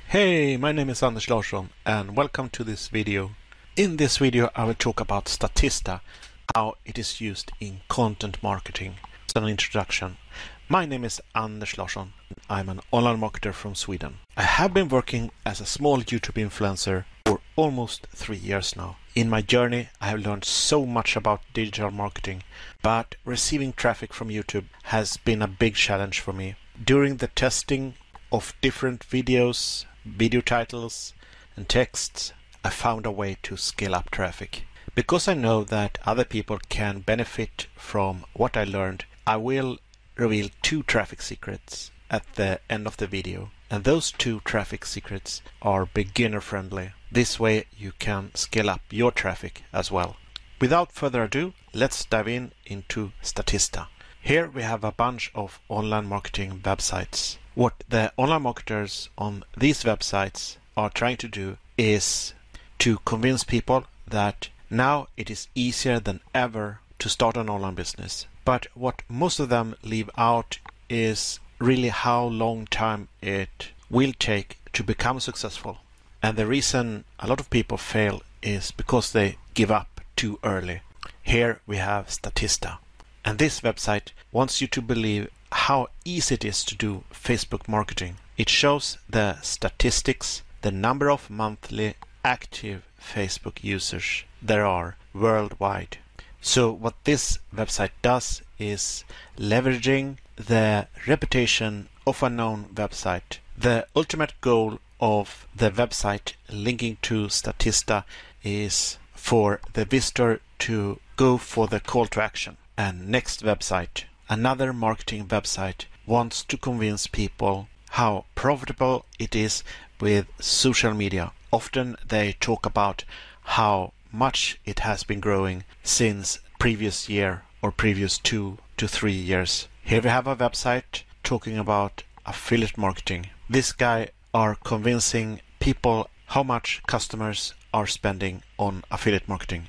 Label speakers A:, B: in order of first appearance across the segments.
A: Hey, my name is Anders Larsson and welcome to this video. In this video I will talk about Statista, how it is used in content marketing. As an introduction, my name is Anders Larsson. I'm an online marketer from Sweden. I have been working as a small YouTube influencer for almost 3 years now. In my journey I have learned so much about digital marketing, but receiving traffic from YouTube has been a big challenge for me. During the testing of different videos, video titles and texts, I found a way to scale up traffic. Because I know that other people can benefit from what I learned, I will reveal 2 traffic secrets at the end of the video. And those 2 traffic secrets are beginner friendly. This way you can scale up your traffic as well. Without further ado, let's dive into Statista. Here we have a bunch of online marketing websites. What the online marketers on these websites are trying to do is to convince people that now it is easier than ever to start an online business. But what most of them leave out is really how long time it will take to become successful. And the reason a lot of people fail is because they give up too early. Here we have Statista. And this website wants you to believe how easy it is to do Facebook marketing. It shows the statistics, the number of monthly active Facebook users there are worldwide. So what this website does is leveraging the reputation of a known website. The ultimate goal of the website linking to Statista is for the visitor to go for the call to action. And next website, another marketing website, wants to convince people how profitable it is with social media. Often they talk about how much it has been growing since previous year or previous 2 to 3 years. Here we have a website talking about affiliate marketing. This guy are convincing people how much customers are spending on affiliate marketing.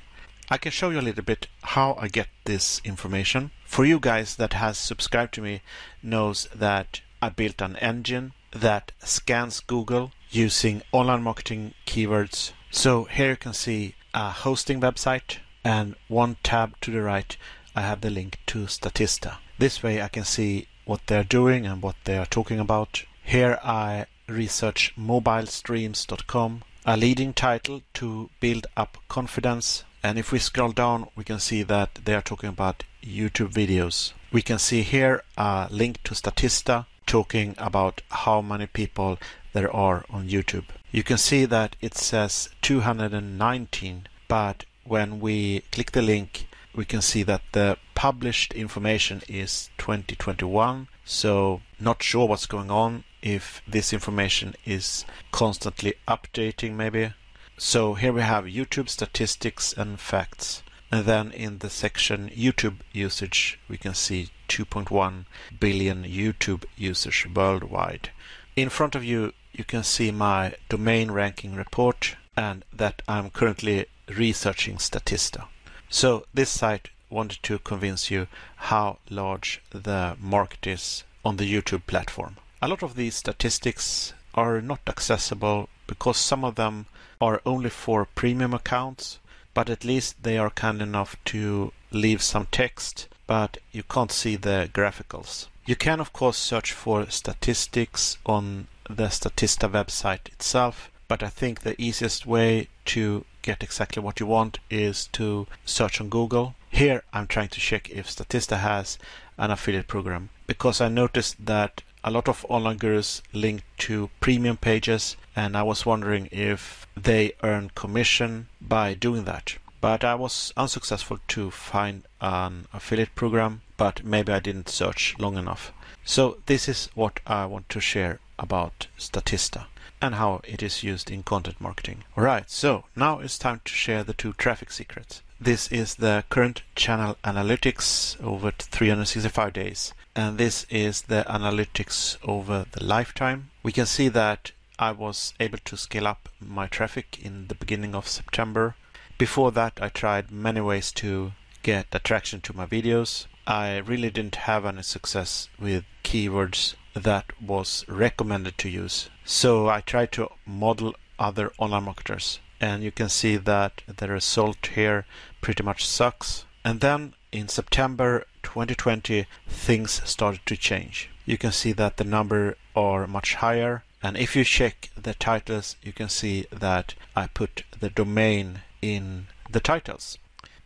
A: I can show you a little bit how I get this information. For you guys that has subscribed to me knows that I built an engine that scans Google using online marketing keywords. So here you can see a hosting website, and one tab to the right I have the link to Statista. This way I can see what they're doing and what they are talking about. Here I research mobilestreams.com, a leading title to build up confidence. And if we scroll down, we can see that they are talking about YouTube videos. We can see here a link to Statista talking about how many people there are on YouTube. You can see that it says 219, but when we click the link, we can see that the published information is 2021. So not sure what's going on, if this information is constantly updating maybe. So here we have YouTube statistics and facts. And then in the section YouTube usage, we can see 2.1 billion YouTube users worldwide. In front of you, you can see my domain ranking report and that I'm currently researching Statista. So this site wanted to convince you how large the market is on the YouTube platform. A lot of these statistics are not accessible because some of them are only for premium accounts, but at least they are kind enough to leave some text, but you can't see the graphicals. You can of course search for statistics on the Statista website itself, but I think the easiest way to get exactly what you want is to search on Google. Here I'm trying to check if Statista has an affiliate program, because I noticed that a lot of online gurus link to premium pages, and I was wondering if they earn commission by doing that. But I was unsuccessful to find an affiliate program, but maybe I didn't search long enough. So this is what I want to share about Statista and how it is used in content marketing. Alright, so now it's time to share the 2 traffic secrets. This is the current channel analytics over 365 days. And this is the analytics over the lifetime. We can see that I was able to scale up my traffic in the beginning of September. Before that, I tried many ways to get attraction to my videos. I really didn't have any success with keywords that was recommended to use. So I tried to model other online marketers, and you can see that the result here pretty much sucks. And then in September 2020, things started to change. You can see that the number are much higher, and if you check the titles, you can see that I put the domain in the titles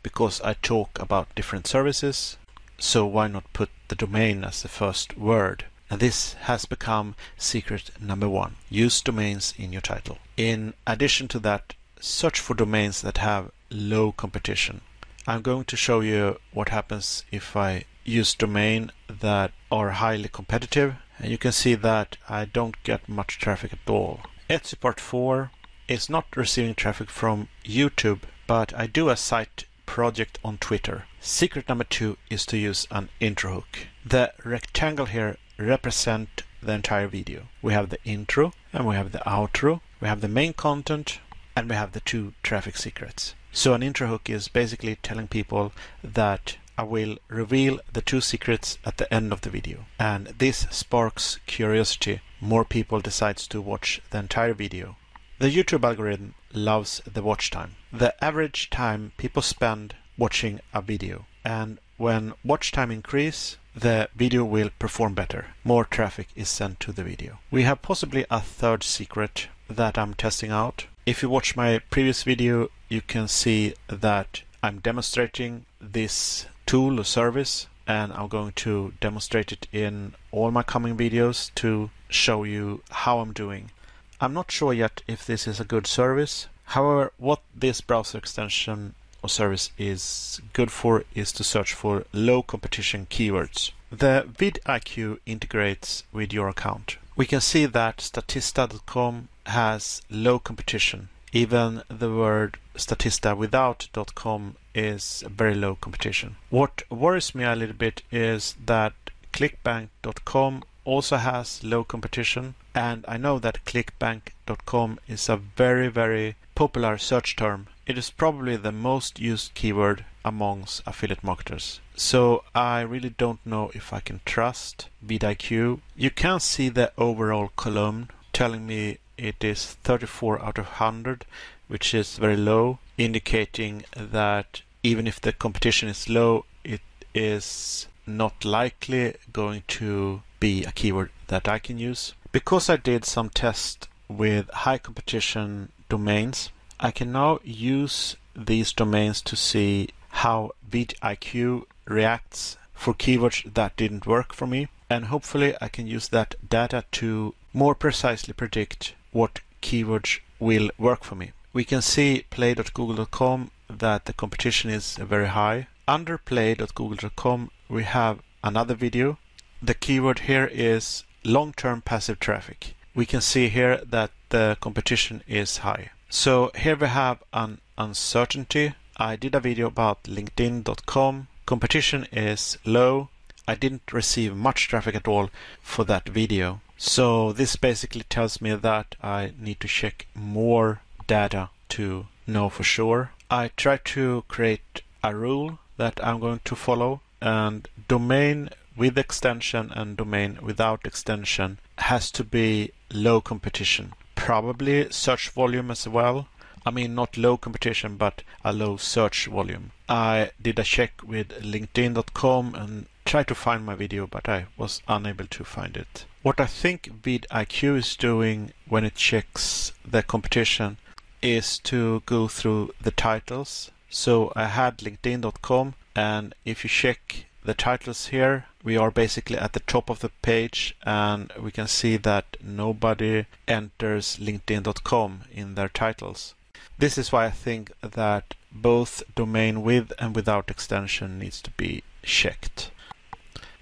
A: because I talk about different services. So why not put the domain as the first word? And this has become secret number 1. Use domains in your title. In addition to that, search for domains that have low competition. I'm going to show you what happens if I use domain that are highly competitive. And you can see that I don't get much traffic at all. Etsy Part 4 is not receiving traffic from YouTube, but I do a site project on Twitter. Secret number 2 is to use an intro hook. The rectangle here represent the entire video. We have the intro and we have the outro, we have the main content, and we have the 2 traffic secrets. So an intro hook is basically telling people that I will reveal the 2 secrets at the end of the video. And this sparks curiosity. More people decides to watch the entire video. The YouTube algorithm loves the watch time. The average time people spend watching a video. And when watch time increase, the video will perform better. More traffic is sent to the video. We have possibly a 3rd secret that I'm testing out. If you watch my previous video, you can see that I'm demonstrating this tool or service, and I'm going to demonstrate it in all my coming videos to show you how I'm doing. I'm not sure yet if this is a good service. However, what this browser extension or service is good for is to search for low competition keywords. The vidIQ integrates with your account. We can see that Statista.com has low competition. Even the word Statista without .com is very low competition. What worries me a little bit is that clickbank.com also has low competition, and I know that clickbank.com is a very, very popular search term. It is probably the most used keyword amongst affiliate marketers. So I really don't know if I can trust vidIQ. You can see the overall column telling me it is 34 out of 100, which is very low, indicating that even if the competition is low, it is not likely going to be a keyword that I can use. Because I did some tests with high competition domains, I can now use these domains to see how vidIQ reacts for keywords that didn't work for me, and hopefully I can use that data to more precisely predict what keywords will work for me. We can see play.google.com that the competition is very high. Under play.google.com we have another video. The keyword here is long-term passive traffic. We can see here that the competition is high. So here we have an uncertainty. I did a video about linkedin.com. Competition is low. I didn't receive much traffic at all for that video. So this basically tells me that I need to check more data to know for sure. I try to create a rule that I'm going to follow, and domain with extension and domain without extension has to be low competition. Probably search volume as well. I mean, not low competition, but a low search volume. I did a check with linkedin.com and tried to find my video, but I was unable to find it. What I think vidIQ is doing when it checks the competition is to go through the titles. So I had linkedin.com, and if you check the titles here, we are basically at the top of the page, and we can see that nobody enters linkedin.com in their titles. This is why I think that both domain with and without extension needs to be checked.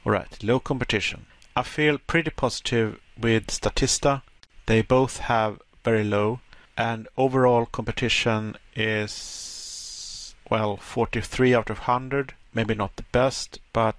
A: Alright, low competition. I feel pretty positive with Statista. They both have very low, and overall competition is, well, 43 out of 100. Maybe not the best, but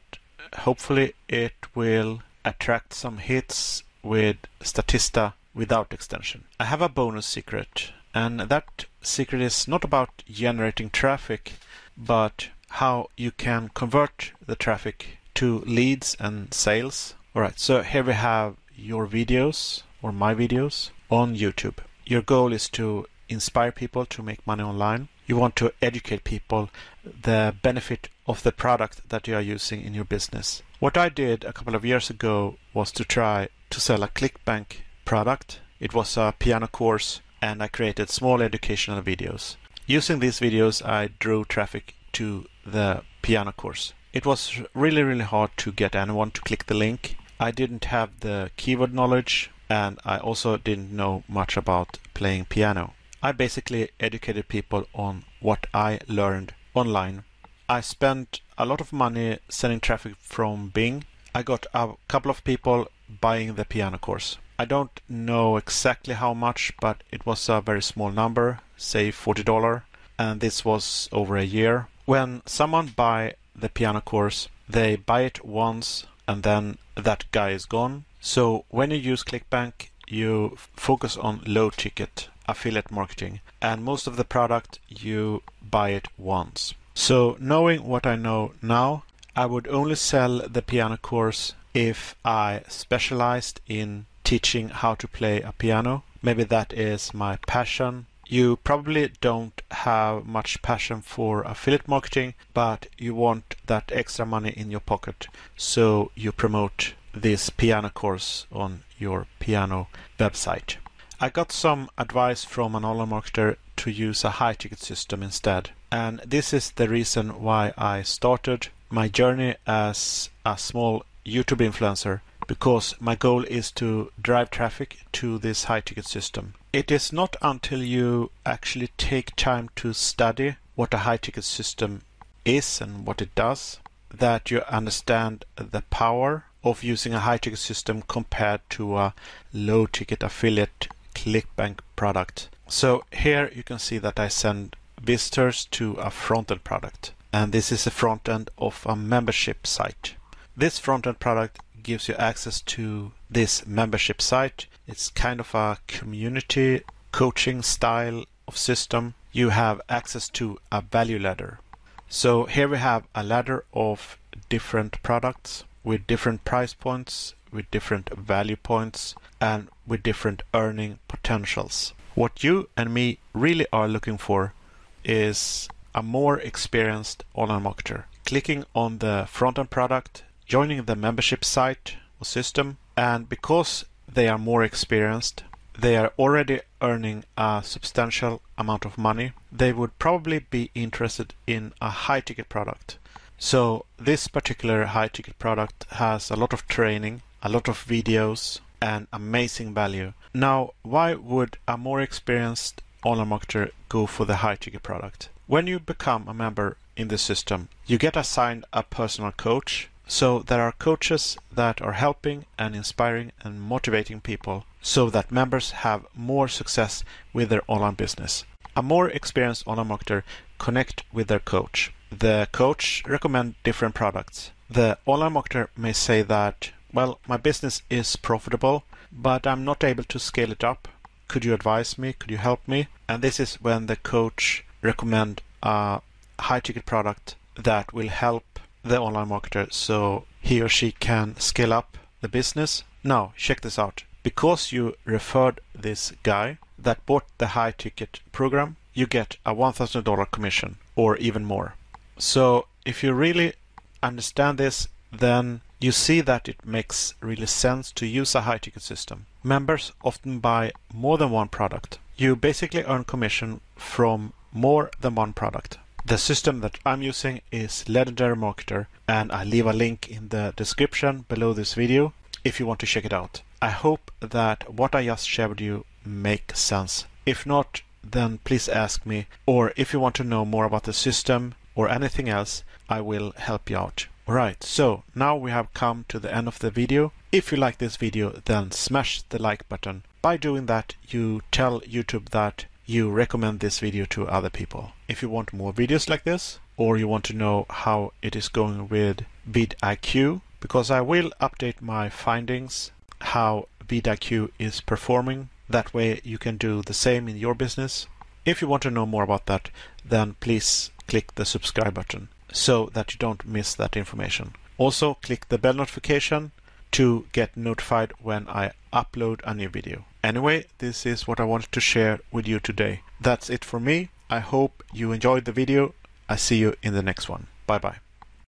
A: hopefully it will attract some hits with Statista without extension. I have a bonus secret, and that secret is not about generating traffic, but how you can convert the traffic to leads and sales. Alright, so here we have your videos or my videos on YouTube. Your goal is to inspire people to make money online. You want to educate people the benefit of the product that you are using in your business. What I did a couple of years ago was to try to sell a ClickBank product. It was a piano course, and I created small educational videos. Using these videos, I drew traffic to the piano course. It was really hard to get anyone to click the link. I didn't have the keyword knowledge, and I also didn't know much about playing piano. I basically educated people on what I learned online. I spent a lot of money sending traffic from Bing. I got a couple of people buying the piano course. I don't know exactly how much, but it was a very small number, say $40, and this was over a year. When someone buys the piano course, they buy it once and then that guy is gone. So when you use ClickBank, you focus on low ticket affiliate marketing, and most of the product you buy it once. So knowing what I know now, I would only sell the piano course if I specialized in teaching how to play a piano. Maybe that is my passion. You probably don't have much passion for affiliate marketing, but you want that extra money in your pocket, so you promote this piano course on your piano website. I got some advice from an online marketer to use a high ticket system instead, and this is the reason why I started my journey as a small YouTube influencer, because my goal is to drive traffic to this high ticket system. It is not until you actually take time to study what a high ticket system is and what it does that you understand the power of using a high ticket system compared to a low ticket affiliate ClickBank product. So here you can see that I send visitors to a front-end product, and this is a front-end of a membership site. This front-end product gives you access to this membership site. It's kind of a community coaching style of system. You have access to a value ladder. So here we have a ladder of different products with different price points, with different value points, and with different earning potentials. What you and me really are looking for is a more experienced online marketer. Clicking on the front-end product, joining the membership site or system, and because they are more experienced, they are already earning a substantial amount of money, they would probably be interested in a high-ticket product. So this particular high-ticket product has a lot of training, a lot of videos, and amazing value. Now, why would a more experienced online marketer go for the high-ticket product? When you become a member in the system, you get assigned a personal coach. So there are coaches that are helping and inspiring and motivating people so that members have more success with their online business. A more experienced online marketer connect with their coach. The coach recommend different products. The online marketer may say that, well, my business is profitable, but I'm not able to scale it up. Could you advise me? Could you help me? And this is when the coach recommend a high ticket product that will help the online marketer so he or she can scale up the business. Now, check this out. Because you referred this guy that bought the high ticket program, you get a $1,000 commission or even more. So if you really understand this, then you see that it makes really sense to use a high ticket system. Members often buy more than one product. You basically earn commission from more than one product. The system that I'm using is Legendary Marketer, and I leave a link in the description below this video if you want to check it out. I hope that what I just shared with you makes sense. If not, then please ask me, or if you want to know more about the system or anything else, I will help you out. Alright, so now we have come to the end of the video. If you like this video, then smash the like button. By doing that, you tell YouTube that you recommend this video to other people. If you want more videos like this, or you want to know how it is going with vidIQ, because I will update my findings, how vidIQ is performing. That way you can do the same in your business. If you want to know more about that, then please click the subscribe button so that you don't miss that information. Also, click the bell notification to get notified when I upload a new video. Anyway, this is what I wanted to share with you today. That's it for me. I hope you enjoyed the video. I see you in the next one. Bye bye.